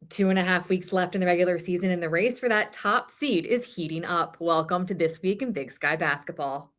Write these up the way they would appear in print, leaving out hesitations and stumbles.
2.5 weeks left in the regular season, and the race for that top seed is heating up. Welcome to This Week in Big Sky Basketball.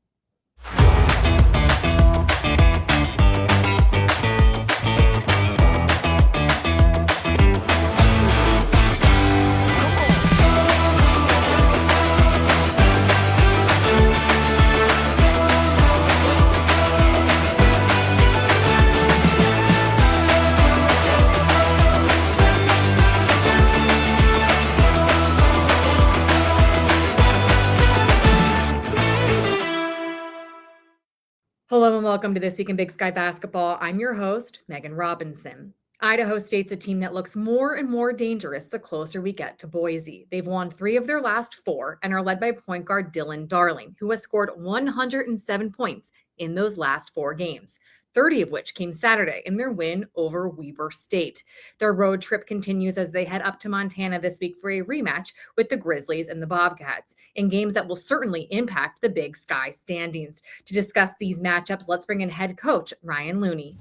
Hello and welcome to This Week in Big Sky Basketball. I'm your host, Megan Robinson. Idaho State's a team that looks more and more dangerous the closer we get to Boise. They've won 3 of their last 4 and are led by point guard Dylan Darling, who has scored 107 points in those last 4 games, 30 of which came Saturday in their win over Weber State. Their road trip continues as they head up to Montana this week for a rematch with the Grizzlies and the Bobcats in games that will certainly impact the Big Sky standings. To discuss these matchups, let's bring in head coach Ryan Looney.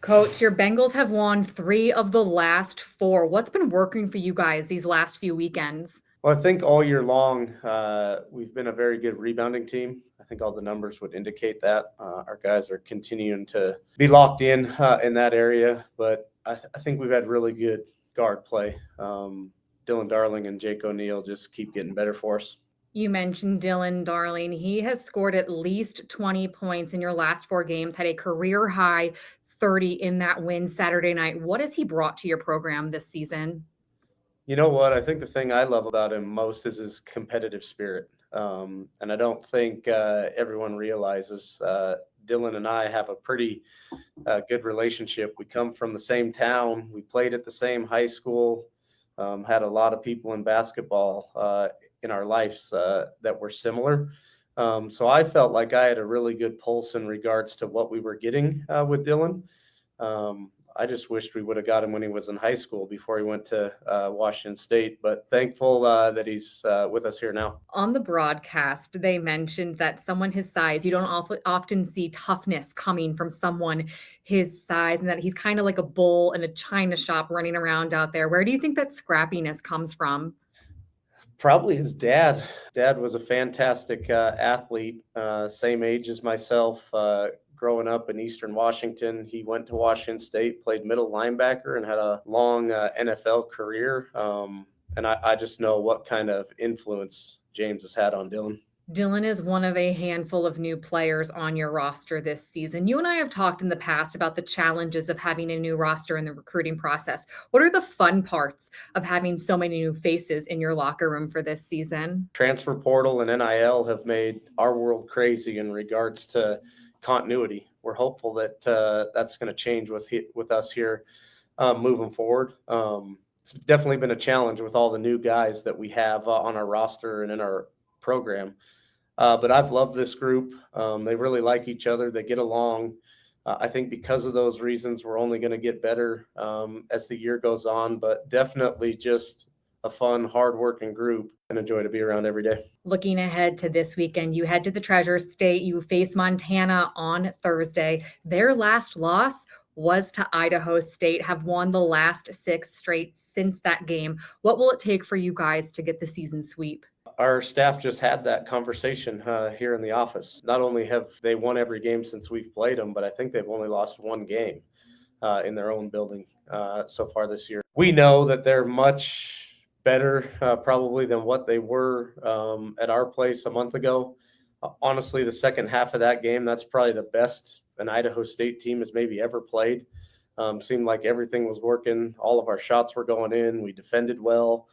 Coach, your Bengals have won 3 of the last 4. What's been working for you guys these last few weekends? Well, I think all year long, we've been a very good rebounding team. I think all the numbers would indicate that. Our guys are continuing to be locked in that area, but I think we've had really good guard play. Dylan Darling and Jake O'Neal just keep getting better for us. You mentioned Dylan Darling. He has scored at least 20 points in your last 4 games, had a career high 30 in that win Saturday night. What has he brought to your program this season? You know what? I think the thing I love about him most is his competitive spirit. And I don't think everyone realizes Dylan and I have a pretty good relationship. We come from the same town. We played at the same high school, had a lot of people in basketball in our lives that were similar. So I felt like I had a really good pulse in regards to what we were getting with Dylan. I just wished we would have got him when he was in high school before he went to Washington State, but thankful that he's with us here now. On the broadcast, they mentioned that someone his size, you don't often see toughness coming from someone his size, and that he's kind of like a bull in a china shop running around out there. Where do you think that scrappiness comes from? Probably his dad. Dad was a fantastic athlete, same age as myself. Growing up in Eastern Washington, he went to Washington State, played middle linebacker, and had a long NFL career. And I just know what kind of influence James has had on Dylan. Dylan is one of a handful of new players on your roster this season. You and I have talked in the past about the challenges of having a new roster in the recruiting process. What are the fun parts of having so many new faces in your locker room for this season? Transfer portal and NIL have made our world crazy in regards to continuity. We're hopeful that that's going to change with us here moving forward. It's definitely been a challenge with all the new guys that we have on our roster and in our program. But I've loved this group. They really like each other. They get along. I think because of those reasons, we're only going to get better as the year goes on. But definitely just a fun, hardworking group and a joy to be around every day. Looking ahead to this weekend, you head to the Treasure State. You face Montana on Thursday. Their last loss was to Idaho State, have won the last 6 straight since that game. What will it take for you guys to get the season sweep? Our staff just had that conversation here in the office. Not only have they won every game since we've played them, but I think they've only lost 1 game in their own building so far this year. We know that they're much better probably than what they were at our place a month ago. Honestly, the second half of that game, that's probably the best an Idaho State team has maybe ever played. Seemed like everything was working. All of our shots were going in. We defended well.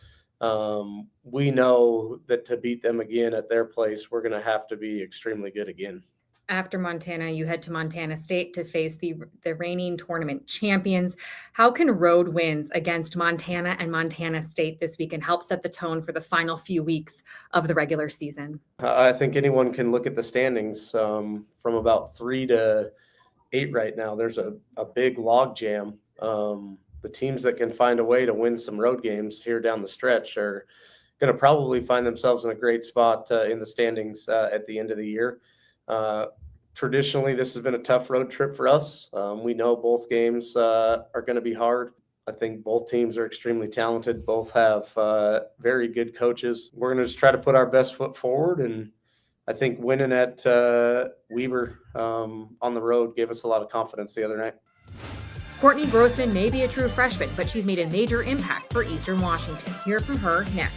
We know that to beat them again at their place, we're going to have to be extremely good again. After Montana, you head to Montana State to face the reigning tournament champions. How can road wins against Montana and Montana State this weekend help set the tone for the final few weeks of the regular season? I think anyone can look at the standings from about 3 to 8 right now. There's a big log jam. The teams that can find a way to win some road games here down the stretch are going to probably find themselves in a great spot in the standings at the end of the year. Traditionally, this has been a tough road trip for us. We know both games are going to be hard. I think both teams are extremely talented. Both have very good coaches. We're going to just try to put our best foot forward, and I think winning at Weber on the road gave us a lot of confidence the other night. Courtney Grossman may be a true freshman, but she's made a major impact for Eastern Washington. Hear from her next.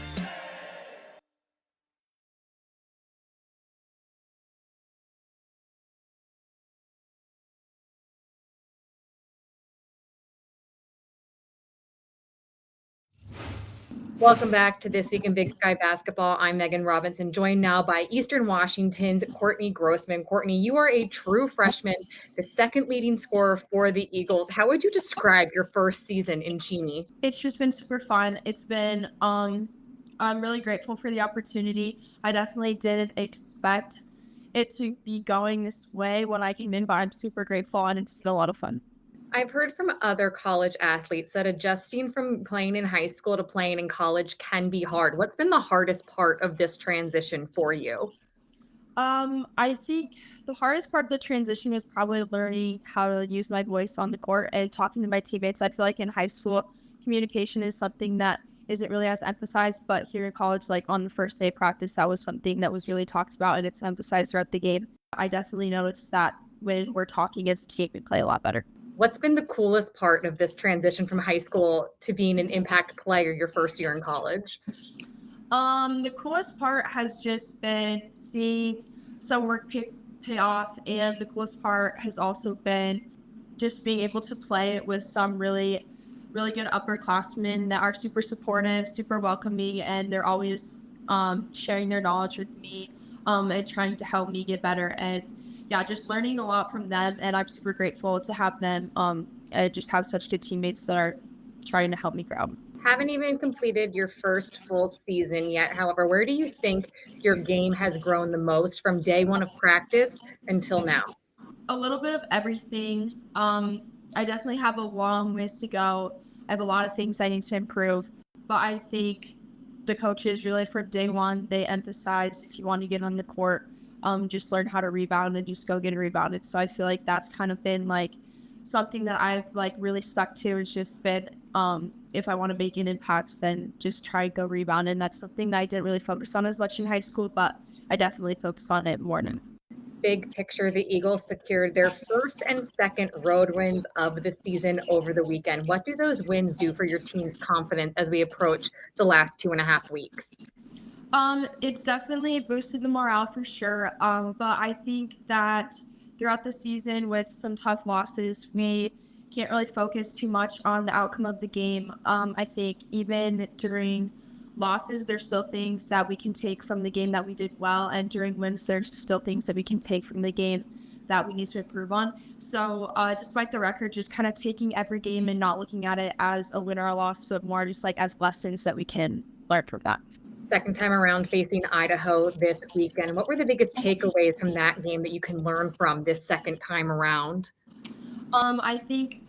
Welcome back to This Week in Big Sky Basketball. I'm Megan Robinson, joined now by Eastern Washington's Courtney Grossman. Courtney, you are a true freshman, the second leading scorer for the Eagles. How would you describe your first season in Cheney? It's just been super fun. It's been, I'm really grateful for the opportunity. I definitely didn't expect it to be going this way when I came in, but I'm super grateful and it's been a lot of fun. I've heard from other college athletes that adjusting from playing in high school to playing in college can be hard. What's been the hardest part of this transition for you? I think the hardest part of the transition was probably learning how to use my voice on the court and talking to my teammates. I feel like in high school, communication is something that isn't really as emphasized, but here in college, like on the first day of practice, that was something that was really talked about and it's emphasized throughout the game. I definitely noticed that when we're talking as a team, we play a lot better. What's been the coolest part of this transition from high school to being an impact player your first year in college? The coolest part has just been seeing some work pay off, and the coolest part has also been just being able to play with some really, really good upperclassmen that are super supportive, super welcoming, and they're always sharing their knowledge with me and trying to help me get better. And yeah, just learning a lot from them, and I'm super grateful to have them and just have such good teammates that are trying to help me grow. Haven't even completed your first full season yet. However, where do you think your game has grown the most from day one of practice until now? A little bit of everything. I definitely have a long ways to go. I have a lot of things I need to improve, but I think the coaches really from day one, they emphasize if you want to get on the court, just learn how to rebound and just go get rebounded. So I feel like that's kind of been like something that I've like really stuck to. It's just been if I want to make an impact, then just try and go rebound. And that's something that I didn't really focus on as much in high school, but I definitely focused on it more now. Big picture, the Eagles secured their first and second road wins of the season over the weekend. What do those wins do for your team's confidence as we approach the last 2.5 weeks? It's definitely boosted the morale for sure. But I think that throughout the season with some tough losses, we can't really focus too much on the outcome of the game. I think even during losses, there's still things that we can take from the game that we did well. And during wins, there's still things that we can take from the game that we need to improve on. So despite the record, just kind of taking every game and not looking at it as a win or a loss, but more just like as lessons that we can learn from that. Second time around facing Idaho this weekend. What were the biggest takeaways from that game that you can learn from this second time around? I think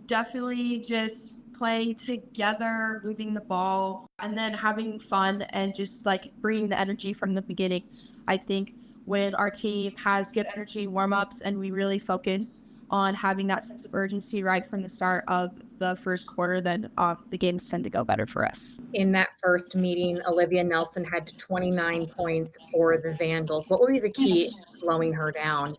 definitely just playing together, moving the ball, and then having fun and just like bringing the energy from the beginning. I think when our team has good energy warm-ups and we really focus on having that sense of urgency right from the start of the first quarter, then the games tend to go better for us. In that first meeting, Olivia Nelson had 29 points for the Vandals. What will be the key to slowing her down?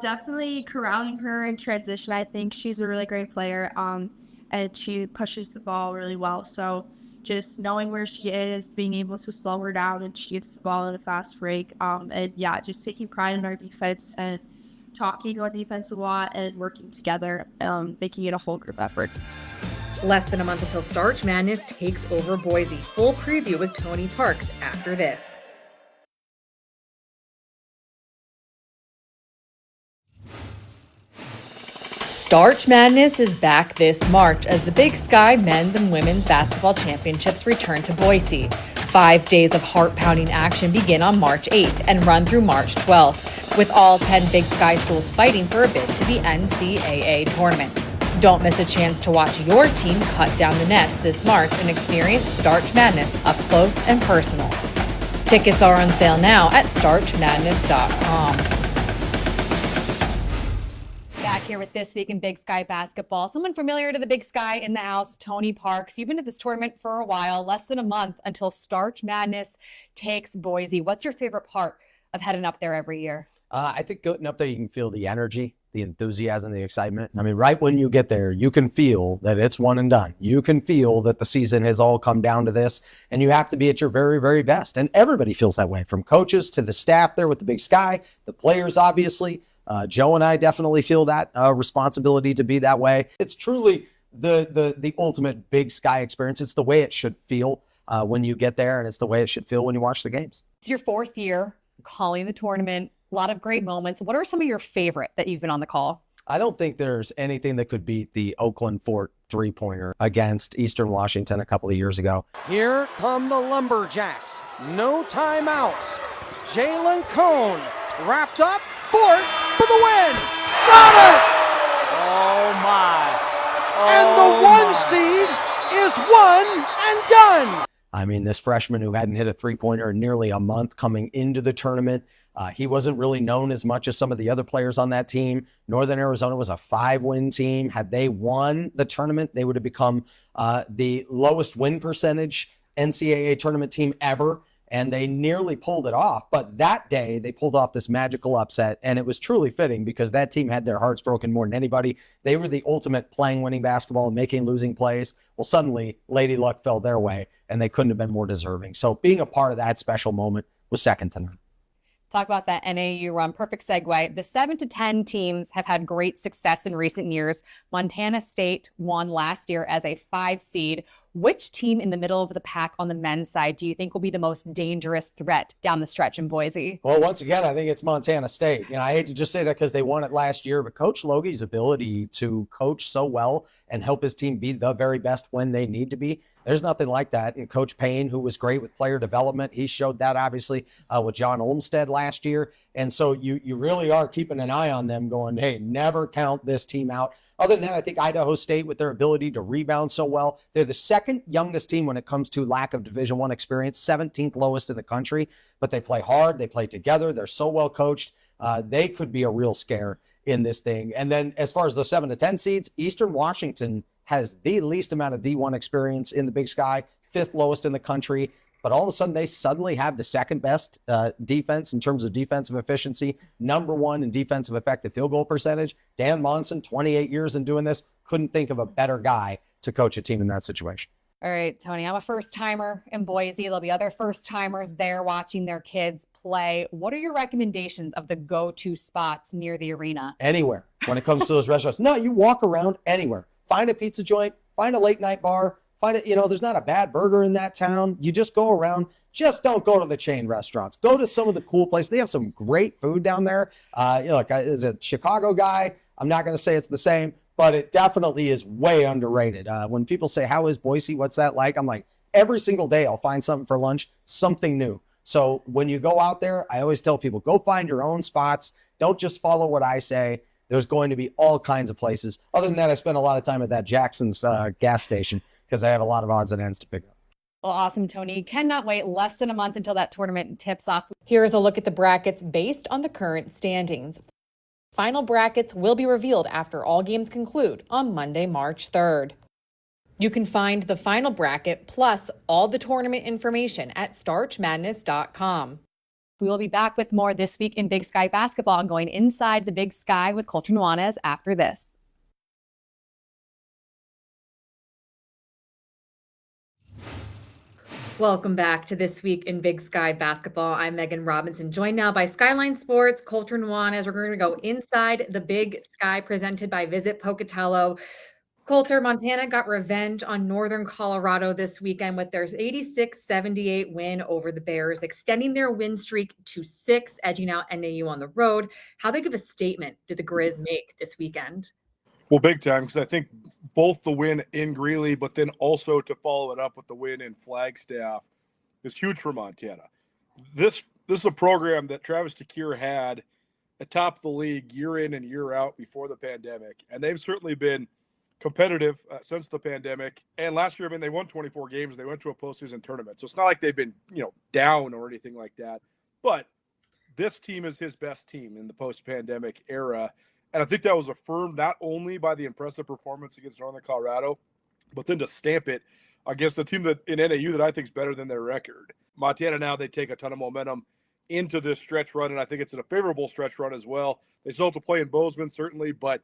Definitely corralling her in transition. I think she's a really great player, and she pushes the ball really well. So just knowing where she is, being able to slow her down, and she gets the ball in a fast break. And yeah, just taking pride in our defense and talking on defense a lot and working together, making it a whole group effort. Less than a month until Starch Madness takes over Boise. Full preview with Tony Parks after this. Starch Madness is back this March as the Big Sky men's and women's basketball championships return to Boise. 5 days of heart-pounding action begin on March 8th and run through March 12th, with all 10 Big Sky schools fighting for a bid to the NCAA tournament. Don't miss a chance to watch your team cut down the nets this March and experience Starch Madness up close and personal. Tickets are on sale now at starchmadness.com. Back here with This Week in Big Sky Basketball. Someone familiar to the Big Sky in the house, Tony Parks. You've been at this tournament for a while, less than a month until Starch Madness takes Boise. What's your favorite part of heading up there every year? I think getting up there, you can feel the energy, the enthusiasm, the excitement. I mean, right when you get there, you can feel that it's one and done. You can feel that the season has all come down to this, and you have to be at your very, very best. And everybody feels that way, from coaches to the staff there with the Big Sky, the players, obviously. Joe and I definitely feel that responsibility to be that way. It's truly the ultimate Big Sky experience. It's the way it should feel when you get there, and it's the way it should feel when you watch the games. It's your fourth year calling the tournament. A lot of great moments. What are some of your favorite that you've been on the call? I don't think there's anything that could beat the Oakland Fort three-pointer against Eastern Washington a couple of years ago. Here come the Lumberjacks. No timeouts. Jalen Cone wrapped up. Fort for the win. Got it! Oh my. And the one seed is one and done. I mean, this freshman who hadn't hit a three-pointer in nearly a month coming into the tournament, he wasn't really known as much as some of the other players on that team. Northern Arizona was a 5-win team. Had they won the tournament, they would have become the lowest win percentage NCAA tournament team ever, and they nearly pulled it off. But that day, they pulled off this magical upset, and it was truly fitting because that team had their hearts broken more than anybody. They were the ultimate playing winning basketball and making losing plays. Well, suddenly, Lady Luck fell their way, and they couldn't have been more deserving. So being a part of that special moment was second to none. Talk about that NAU run. Perfect segue. The 7 to 10 teams have had great success in recent years. Montana State won last year as a 5 seed. Which team in the middle of the pack on the men's side do you think will be the most dangerous threat down the stretch in Boise? Well, once again, I think it's Montana State. You know, I hate to just say that because they won it last year, but Coach Logie's ability to coach so well and help his team be the very best when they need to be, there's nothing like that. And Coach Payne, who was great with player development, he showed that obviously with John Olmstead last year. And so you really are keeping an eye on them going, hey, never count this team out. Other than that, I think Idaho State, with their ability to rebound so well, they're the second youngest team when it comes to lack of Division I experience, 17th lowest in the country, but they play hard, they play together, they're so well coached. They could be a real scare in this thing. And then as far as the 7 to 10 seeds, Eastern Washington has the least amount of D1 experience in the Big Sky, 5th lowest in the country. But all of a sudden, they suddenly have the second best defense in terms of defensive efficiency, number 1 in defensive effective field goal percentage. Dan Monson, 28 years in doing this, couldn't think of a better guy to coach a team in that situation. All right, Tony, I'm a first-timer in Boise. There'll be other first-timers there watching their kids play. What are your recommendations of the go-to spots near the arena? Anywhere when it comes to those restaurants. No, you walk around anywhere. Find a pizza joint, find a late-night bar. Find it, there's not a bad burger in that town. You just go around. Just don't go to the chain restaurants. Go to some of the cool places. They have some great food down there. Look, as a Chicago guy, I'm not going to say it's the same, but it definitely is way underrated. When people say, how is Boise? What's that like? I'm like, every single day I'll find something for lunch, something new. So when you go out there, I always tell people, go find your own spots. Don't just follow what I say. There's going to be all kinds of places. Other than that, I spend a lot of time at that Jackson's gas station, because I have a lot of odds and ends to pick up. Well, awesome, Tony. Cannot wait. Less than a month until that tournament tips off. Here's a look at the brackets based on the current standings. Final brackets will be revealed after all games conclude on Monday, March 3rd. You can find the final bracket plus all the tournament information at starchmadness.com. We will be back with more This Week in Big Sky Basketball and going inside the Big Sky with Colter Nuanez after this. Welcome back to This Week in Big Sky Basketball. I'm Megan Robinson, joined now by Skyline Sports, Colter Nuanez. We're going to go inside the Big Sky presented by Visit Pocatello. Colter, Montana got revenge on Northern Colorado this weekend with their 86-78 win over the Bears, extending their win streak to 6, edging out NAU on the road. How big of a statement did the Grizz make this weekend? Well, big time, because I think both the win in Greeley, but then also to follow it up with the win in Flagstaff is huge for Montana. This is a program that Travis DeCuire had atop the league year in and year out before the pandemic, and they've certainly been competitive since the pandemic. And last year, I mean, they won 24 games. They went to a postseason tournament, so it's not like they've been down or anything like that. But this team is his best team in the post-pandemic era. And I think that was affirmed not only by the impressive performance against Northern Colorado, but then to stamp it against a team that in NAU that I think is better than their record. Montana now, they take a ton of momentum into this stretch run, and I think it's a favorable stretch run as well. They still have to play in Bozeman, certainly, but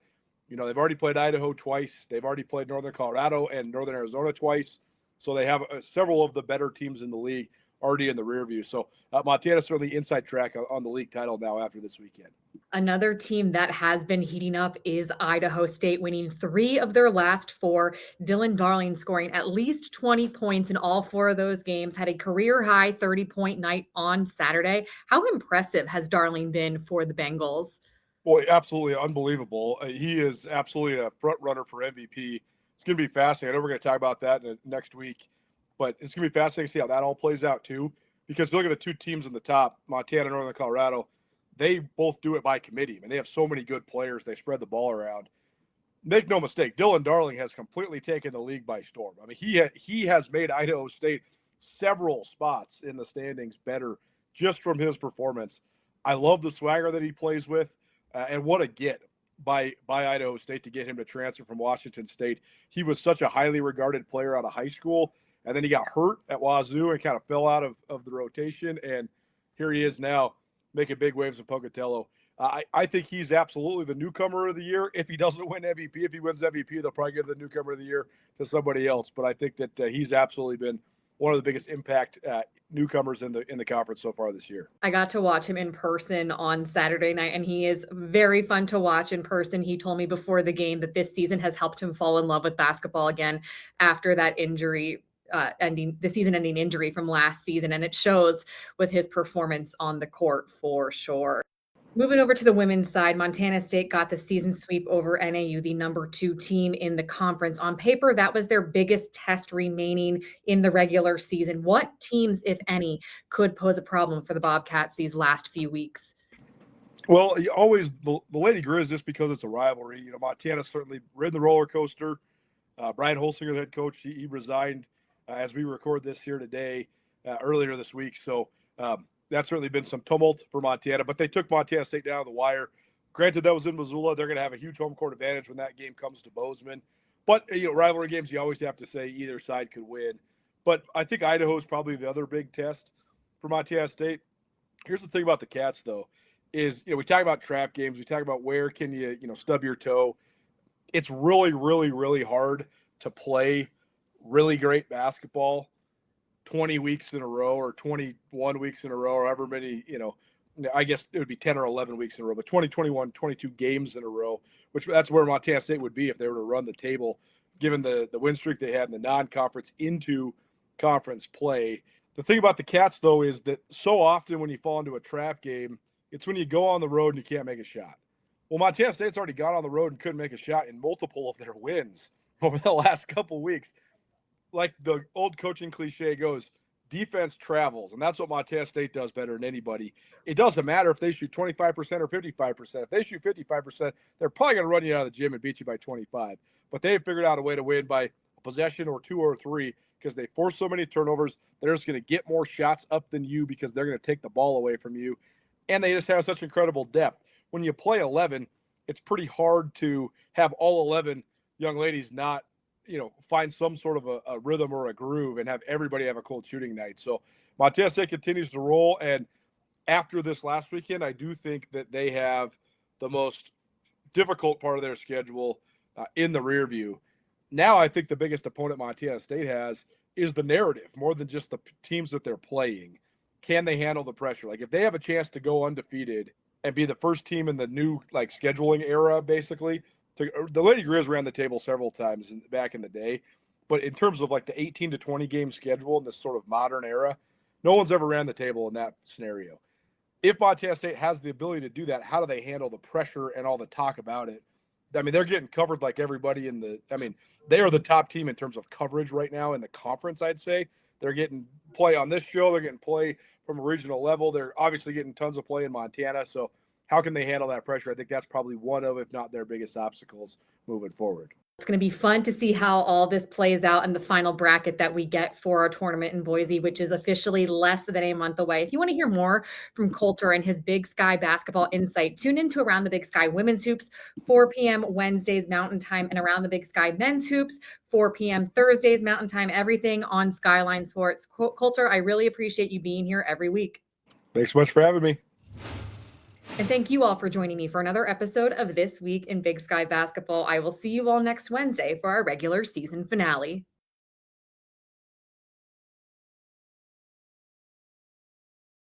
they've already played Idaho twice. They've already played Northern Colorado and Northern Arizona twice. So they have several of the better teams in the league already in the rear view. So Montana's certainly inside track on the league title now after this weekend. Another team that has been heating up is Idaho State, winning 3 of their last 4. Dylan Darling scoring at least 20 points in all 4 of those games, had a career-high 30-point night on Saturday. How impressive has Darling been for the Bengals? Boy, absolutely unbelievable. He is absolutely a front runner for MVP. It's going to be fascinating. I know we're going to talk about that next week, but it's going to be fascinating to see how that all plays out too, because look at the 2 teams in the top, Montana and Northern Colorado. They both do it by committee. I mean, they have so many good players. They spread the ball around. Make no mistake, Dylan Darling has completely taken the league by storm. I mean, he has made Idaho State several spots in the standings better just from his performance. I love the swagger that he plays with, and what a get by Idaho State to get him to transfer from Washington State. He was such a highly regarded player out of high school, and then he got hurt at Wazoo and kind of fell out of the rotation, and here he is now, making big waves in Pocatello. I think he's absolutely the newcomer of the year. If he doesn't win MVP, if he wins MVP, they'll probably give the newcomer of the year to somebody else. But I think that he's absolutely been one of the biggest impact newcomers in the conference so far this year. I got to watch him in person on Saturday night, and he is very fun to watch in person. He told me before the game that this season has helped him fall in love with basketball again after that injury. The season-ending injury from last season, and it shows with his performance on the court for sure. Moving over to the women's side, Montana State got the season sweep over NAU, the number 2 team in the conference. On paper, that was their biggest test remaining in the regular season. What teams, if any, could pose a problem for the Bobcats these last few weeks? Well, always the Lady Grizz, just because it's a rivalry. Montana certainly ridden the roller coaster. Brian Holsinger, the head coach, he resigned as we record this here today, earlier this week. So that's certainly been some tumult for Montana, but they took Montana State down to the wire. Granted, that was in Missoula. They're going to have a huge home court advantage when that game comes to Bozeman. But, rivalry games, you always have to say either side could win. But I think Idaho is probably the other big test for Montana State. Here's the thing about the Cats, though, is, we talk about trap games. We talk about where can you, stub your toe. It's really, really, really hard to play really great basketball 20 weeks in a row or 21 weeks in a row or however many, I guess it would be 10 or 11 weeks in a row, but 20, 21, 22 games in a row, which that's where Montana State would be if they were to run the table, given the win streak they had in the non-conference into conference play. The thing about the Cats, though, is that so often when you fall into a trap game, it's when you go on the road and you can't make a shot. Well, Montana State's already gone on the road and couldn't make a shot in multiple of their wins over the last couple weeks. Like the old coaching cliche goes, defense travels, and that's what Montana State does better than anybody. It doesn't matter if they shoot 25% or 55%. If they shoot 55%, they're probably going to run you out of the gym and beat you by 25. But they've figured out a way to win by a possession or 2 or 3 because they force so many turnovers. They're just going to get more shots up than you because they're going to take the ball away from you. And they just have such incredible depth. When you play 11, it's pretty hard to have all 11 young ladies not find some sort of a rhythm or a groove and have everybody have a cold shooting night. So Montana State continues to roll. And after this last weekend, I do think that they have the most difficult part of their schedule in the rear view. Now I think the biggest opponent Montana State has is the narrative more than just the teams that they're playing. Can they handle the pressure? Like if they have a chance to go undefeated and be the first team in the new scheduling era, basically, the Lady Grizz ran the table several times back in the day, but in terms of the 18 to 20 game schedule in this sort of modern era, no one's ever ran the table in that scenario. If Montana State has the ability to do that, how do they handle the pressure and all the talk about it? I mean, they're getting covered like everybody they are the top team in terms of coverage right now in the conference, I'd say. They're getting play on this show. They're getting play from a regional level. They're obviously getting tons of play in Montana. So how can they handle that pressure? I think that's probably one of, if not their biggest obstacles moving forward. It's going to be fun to see how all this plays out in the final bracket that we get for our tournament in Boise, which is officially less than a month away. If you want to hear more from Colter and his Big Sky basketball insight, tune into Around the Big Sky Women's Hoops, 4 p.m. Wednesdays Mountain Time, and Around the Big Sky Men's Hoops, 4 p.m. Thursdays Mountain Time, everything on Skyline Sports. Colter, I really appreciate you being here every week. Thanks so much for having me. And thank you all for joining me for another episode of This Week in Big Sky Basketball. I will see you all next Wednesday for our regular season finale.